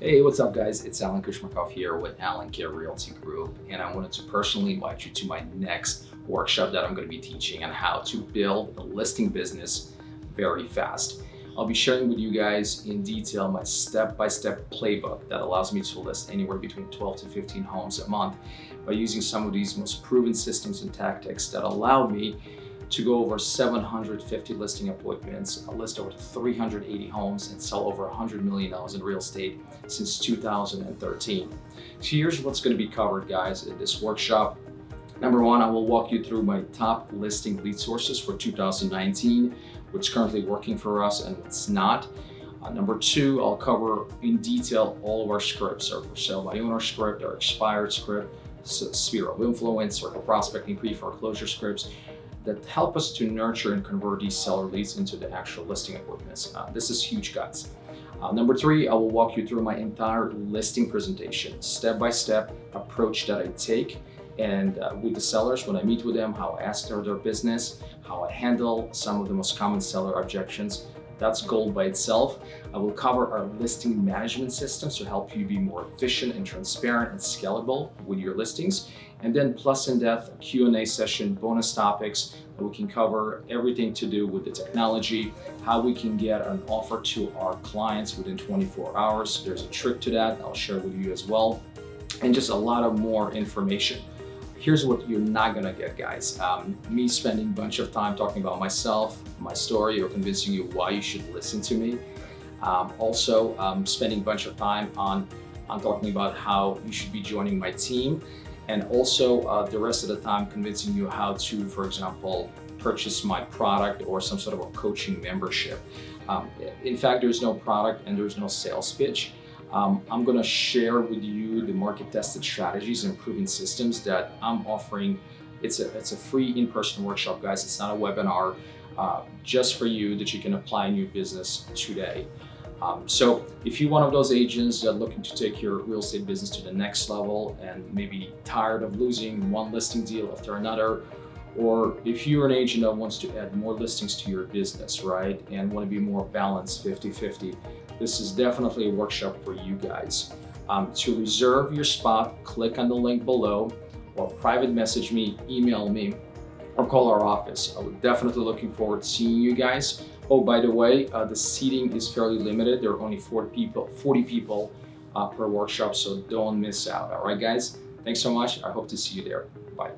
Hey, what's up guys? It's Alan Kushmakov here with Alan Care Realty Group, and I wanted to personally invite you to my next workshop that I'm going to be teaching on how to build a listing business very fast. I'll be sharing with you guys in detail my step-by-step playbook that allows me to list anywhere between 12 to 15 homes a month by using some of these most proven systems and tactics that allow me to go over 750 listing appointments, list over 380 homes, and sell over $100 million in real estate since 2013. So here's what's going to be covered, guys, in this workshop. Number one, I will walk you through my top listing lead sources for 2019, what's currently working for us and what's not. Number two, I'll cover in detail all of our scripts, our for sale by owner script, our expired script, sphere of influence, or prospecting pre-foreclosure scripts that help us to nurture and convert these seller leads into the actual listing appointments. This is huge, guys. Number three, I will walk you through my entire listing presentation, step-by-step approach that I take and with the sellers when I meet with them, how I ask their business, how I handle some of the most common seller objections. That's gold by itself. I will cover our listing management systems to help you be more efficient and transparent and scalable with your listings. And then plus in-depth Q&A session, bonus topics that we can cover everything to do with the technology, how we can get an offer to our clients within 24 hours. There's a trick to that I'll share with you as well. And just a lot of more information. Here's what you're not gonna get, guys. Me spending a bunch of time talking about myself, my story, or convincing you why you should listen to me. Also, spending a bunch of time on talking about how you should be joining my team. And also the rest of the time convincing you how to, for example, purchase my product or some sort of a coaching membership. In fact, there's no product and there's no sales pitch. I'm going to share with you the market tested strategies and proven systems that I'm offering. It's a free in-person workshop, guys. It's not a webinar, just for you that you can apply in your business today. So if you're one of those agents that are looking to take your real estate business to the next level and maybe tired of losing one listing deal after another, or if you're an agent that wants to add more listings to your business, right, and want to be more balanced 50-50, this is definitely a workshop for you guys. To reserve your spot, click on the link below or private message me, email me, or call our office. I would definitely looking forward to seeing you guys. Oh, by the way, the seating is fairly limited. There are only 40 people per workshop, so don't miss out. All right, guys? Thanks so much. I hope to see you there. Bye.